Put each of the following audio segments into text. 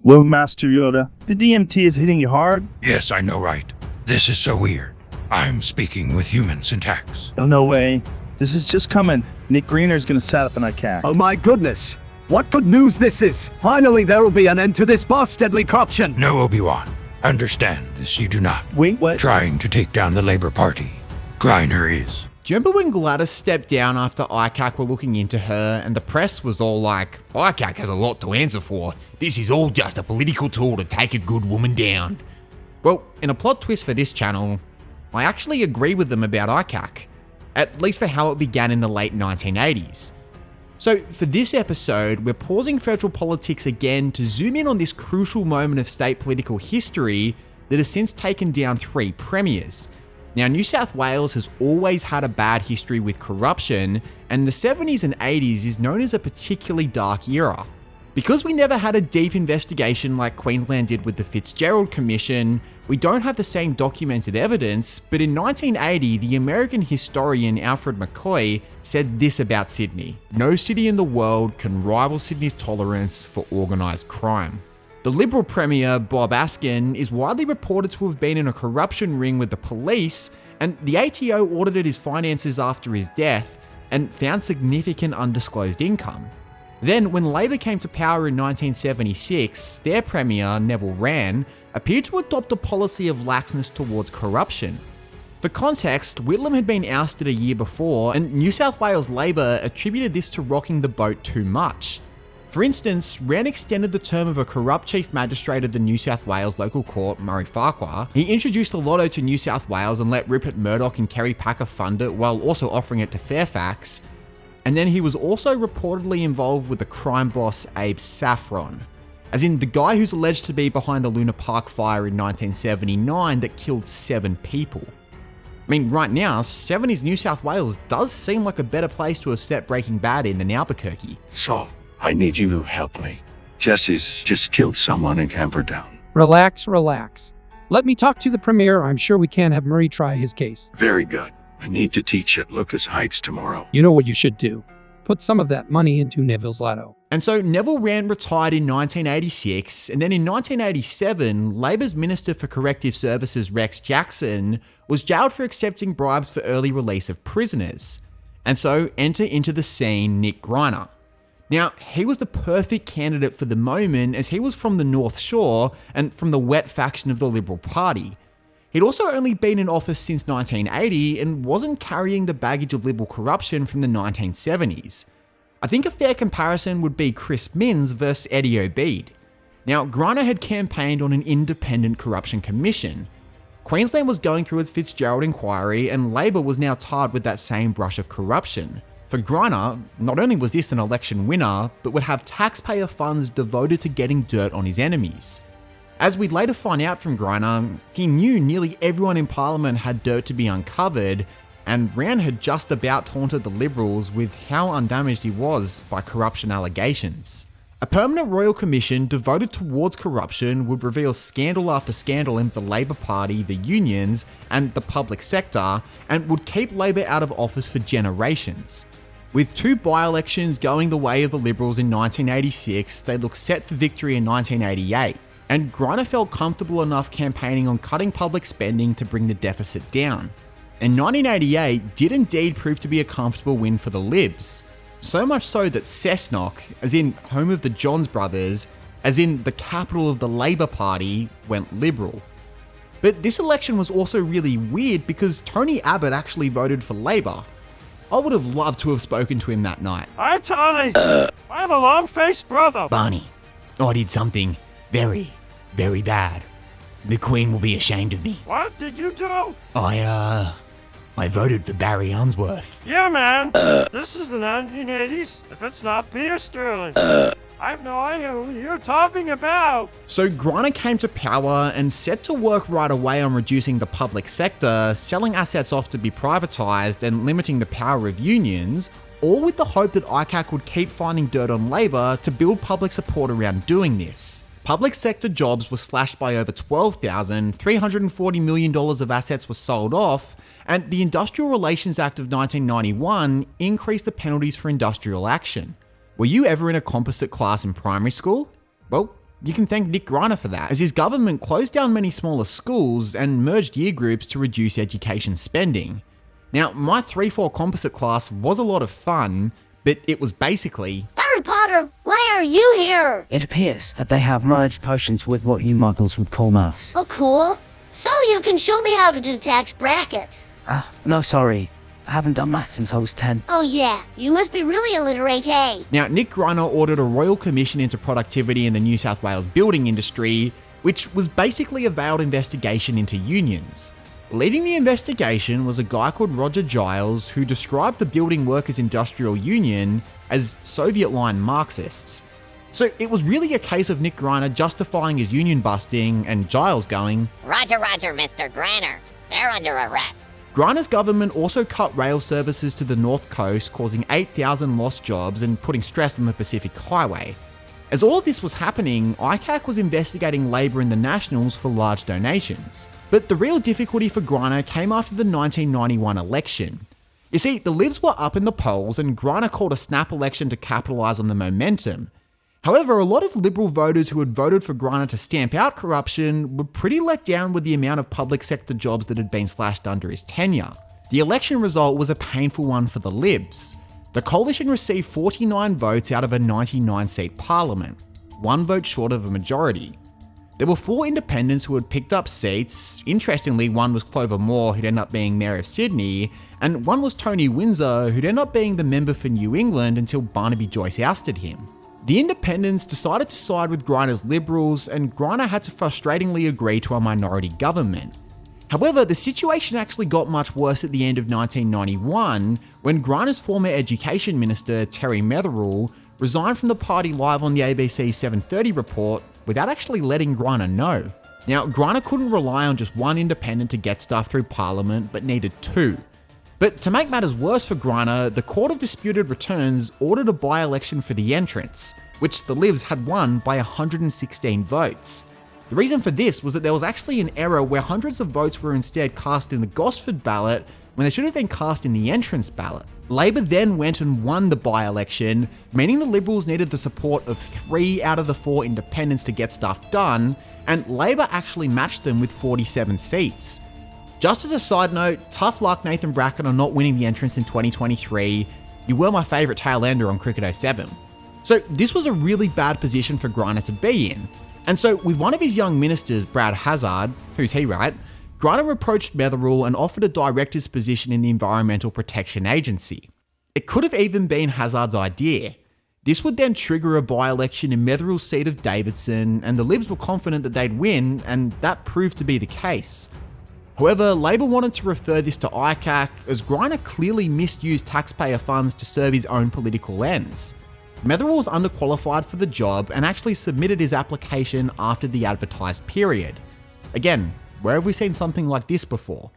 Well, Master Yoda, the DMT is hitting you hard. Yes, I know, right? This is so weird. I'm speaking with human syntax. Oh, no way. This is just coming. Nick Greiner is going to set up an ICAC. Oh my goodness. What good news this is. Finally, there will be an end to this bastardly corruption. No, Obi-Wan. Understand this, you do not. Wait, what? Trying to take down the Labour Party. Greiner is. Do you remember when Gladys stepped down after ICAC were looking into her and the press was all like, ICAC has a lot to answer for. This is all just a political tool to take a good woman down. Well, in a plot twist for this channel, I actually agree with them about ICAC, at least for how it began in the late 1980s. So for this episode, we're pausing federal politics again to zoom in on this crucial moment of state political history that has since taken down 3 premiers. Now, New South Wales has always had a bad history with corruption, and the 70s and 80s is known as a particularly dark era. Because we never had a deep investigation like Queensland did with the Fitzgerald Commission, we don't have the same documented evidence, but in 1980, the American historian Alfred McCoy said this about Sydney: "No city in the world can rival Sydney's tolerance for organised crime." The Liberal Premier, Bob Askin, is widely reported to have been in a corruption ring with the police, and the ATO audited his finances after his death and found significant undisclosed income. Then, when Labor came to power in 1976, their Premier, Neville Wran, appeared to adopt a policy of laxness towards corruption. For context, Whitlam had been ousted a year before, and New South Wales Labor attributed this to rocking the boat too much. For instance, Wran extended the term of a corrupt chief magistrate of the New South Wales local court, Murray Farquhar. He introduced the lotto to New South Wales and let Rupert Murdoch and Kerry Packer fund it while also offering it to Fairfax. And then he was also reportedly involved with the crime boss Abe Saffron, as in the guy who's alleged to be behind the Luna Park fire in 1979 that killed 7 people. I mean, right now, 70s New South Wales does seem like a better place to have set Breaking Bad in than Albuquerque. So, I need you to help me. Jesse's just killed someone in Camperdown. Relax, relax. Let me talk to the Premier. I'm sure we can have Murray try his case. Very good. I need to teach at Lucas Heights tomorrow. You know what you should do? Put some of that money into Neville's lotto. And so Neville Wran retired in 1986, and then in 1987, Labor's Minister for Corrective Services Rex Jackson was jailed for accepting bribes for early release of prisoners. And so enter into the scene Nick Greiner. Now, he was the perfect candidate for the moment as he was from the North Shore and from the wet faction of the Liberal Party. He'd also only been in office since 1980 and wasn't carrying the baggage of Liberal corruption from the 1970s. I think a fair comparison would be Chris Minns versus Eddie Obeid. Now, Greiner had campaigned on an independent corruption commission. Queensland was going through its Fitzgerald inquiry, and Labor was now tarred with that same brush of corruption. For Greiner, not only was this an election winner, but would have taxpayer funds devoted to getting dirt on his enemies. As we'd later find out from Greiner, he knew nearly everyone in Parliament had dirt to be uncovered, and Wran had just about taunted the Liberals with how undamaged he was by corruption allegations. A permanent royal commission devoted towards corruption would reveal scandal after scandal in the Labor Party, the unions, and the public sector, and would keep Labor out of office for generations. With 2 by-elections going the way of the Liberals in 1986, they looked set for victory in 1988. And Greiner felt comfortable enough campaigning on cutting public spending to bring the deficit down. And 1988 did indeed prove to be a comfortable win for the Libs. So much so that Cessnock, as in home of the Johns brothers, as in the capital of the Labor Party, went Liberal. But this election was also really weird because Tony Abbott actually voted for Labor. I would have loved to have spoken to him that night. Hi, Tony. I have a long-faced brother. Barney, I did something very bad. The Queen will be ashamed of me. What did you do? I voted for Barry Unsworth. Yeah, man. This is the 1980s. If it's not Peter Sterling. I have no idea who you're talking about. So Greiner came to power and set to work right away on reducing the public sector, selling assets off to be privatised and limiting the power of unions, all with the hope that ICAC would keep finding dirt on Labor to build public support around doing this. Public sector jobs were slashed by over 12,000, $340 million of assets were sold off, and the Industrial Relations Act of 1991 increased the penalties for industrial action. Were you ever in a composite class in primary school? Well, You can thank Nick Greiner for that, as his government closed down many smaller schools and merged year groups to reduce education spending. Now, my 3-4 composite class was a lot of fun, but it was basically, Harry Potter, why are you here? It appears that they have merged potions with what you muggles would call maths. Oh, cool. So you can show me how to do tax brackets. No, sorry. I haven't done maths since I was 10. Oh yeah, you must be really illiterate, hey? Now, Nick Greiner ordered a royal commission into productivity in the New South Wales building industry, which was basically a veiled investigation into unions. Leading the investigation was a guy called Roger Giles, who described the Building Workers' Industrial Union as Soviet-line Marxists. So it was really a case of Nick Greiner justifying his union busting and Giles going, Roger, Mr. Greiner. They're under arrest. Greiner's government also cut rail services to the North Coast, causing 8,000 lost jobs and putting stress on the Pacific Highway. As all of this was happening, ICAC was investigating Labor and the Nationals for large donations. But the real difficulty for Greiner came after the 1991 election. You see, the Libs were up in the polls and Greiner called a snap election to capitalise on the momentum. However, a lot of Liberal voters who had voted for Greiner to stamp out corruption were pretty let down with the amount of public sector jobs that had been slashed under his tenure. The election result was a painful one for the Libs. The coalition received 49 votes out of a 99-seat parliament, 1 vote short of a majority. There were 4 independents who had picked up seats. Interestingly, one was Clover Moore, who'd end up being Mayor of Sydney, and one was Tony Windsor, who'd end up being the member for New England until Barnaby Joyce ousted him. The independents decided to side with Greiner's Liberals, and Greiner had to frustratingly agree to a minority government. However, the situation actually got much worse at the end of 1991 when Greiner's former education minister, Terry Metherell, resigned from the party live on the ABC 7:30 report without actually letting Greiner know. Now, Greiner couldn't rely on just one independent to get stuff through Parliament, but needed 2. But to make matters worse for Greiner, the Court of Disputed Returns ordered a by-election for the entrance, which the Libs had won by 116 votes. The reason for this was that there was actually an error where hundreds of votes were instead cast in the Gosford ballot when they should have been cast in the entrance ballot. Labor then went and won the by-election, meaning the Liberals needed the support of 3 out of the 4 independents to get stuff done, and Labor actually matched them with 47 seats. Just as a side note, tough luck Nathan Bracken on not winning the entrance in 2023. You were my favourite tail ender on Cricket 07. So this was a really bad position for Greiner to be in. And so with one of his young ministers, Brad Hazzard, who's he, right? Greiner approached Metherell and offered a director's position in the Environmental Protection Agency. It could have even been Hazzard's idea. This would then trigger a by-election in Metherell's seat of Davidson, and the Libs were confident that they'd win, and that proved to be the case. However, Labor wanted to refer this to ICAC, as Greiner clearly misused taxpayer funds to serve his own political ends. Metherell was underqualified for the job and actually submitted his application after the advertised period. Again, where have we seen something like this before?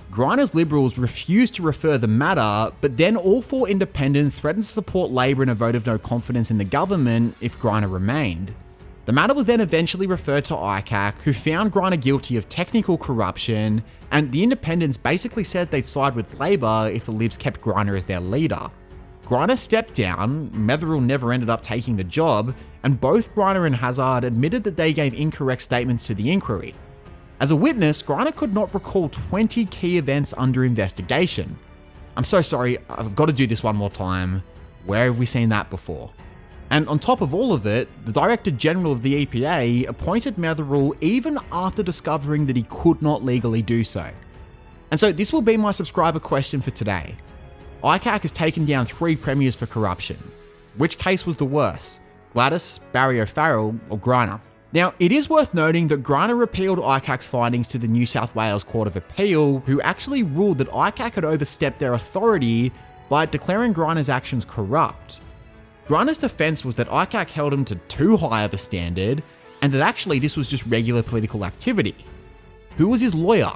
Greiner's Liberals refused to refer the matter, but then all 4 independents threatened to support Labor in a vote of no confidence in the government if Greiner remained. The matter was then eventually referred to ICAC, who found Greiner guilty of technical corruption, and the independents basically said they'd side with Labor if the Libs kept Greiner as their leader. Greiner stepped down, Metherell never ended up taking the job, and both Greiner and Hazzard admitted that they gave incorrect statements to the inquiry. As a witness, Greiner could not recall 20 key events under investigation. I'm so sorry, I've got to do this one more time. Where have we seen that before? And on top of all of it, the Director General of the EPA appointed Metherell even after discovering that he could not legally do so. And so this will be my subscriber question for today. ICAC has taken down 3 premiers for corruption. Which case was the worst? Gladys, Barry O'Farrell, or Greiner? Now, it is worth noting that Greiner appealed ICAC's findings to the New South Wales Court of Appeal, who actually ruled that ICAC had overstepped their authority by declaring Greiner's actions corrupt. Greiner's defence was that ICAC held him to too high of a standard, and that actually this was just regular political activity. Who was his lawyer?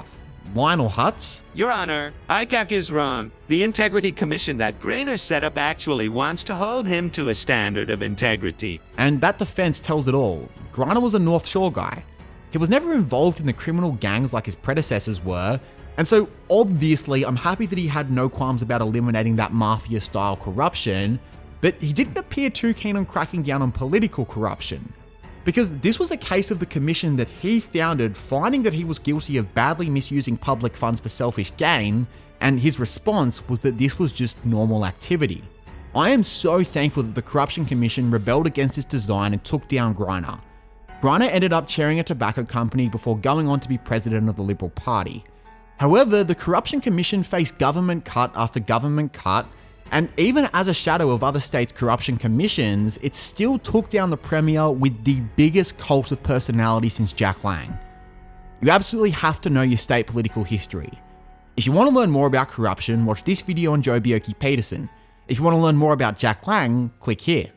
Lionel Hutz? Your Honor, ICAC is wrong. The Integrity Commission that Greiner set up actually wants to hold him to a standard of integrity. And that defence tells it all. Greiner was a North Shore guy. He was never involved in the criminal gangs like his predecessors were, and so obviously I'm happy that he had no qualms about eliminating that mafia-style corruption, but he didn't appear too keen on cracking down on political corruption. Because this was a case of the commission that he founded finding that he was guilty of badly misusing public funds for selfish gain, and his response was that this was just normal activity. I am so thankful that the Corruption Commission rebelled against this design and took down Greiner. Greiner ended up chairing a tobacco company before going on to be president of the Liberal Party. However, the Corruption Commission faced government cut after government cut, and even as a shadow of other states' corruption commissions, it still took down the Premier with the biggest cult of personality since Jack Lang. You absolutely have to know your state political history. If you want to learn more about corruption, watch this video on Joe Bioki Peterson. If you want to learn more about Jack Lang, click here.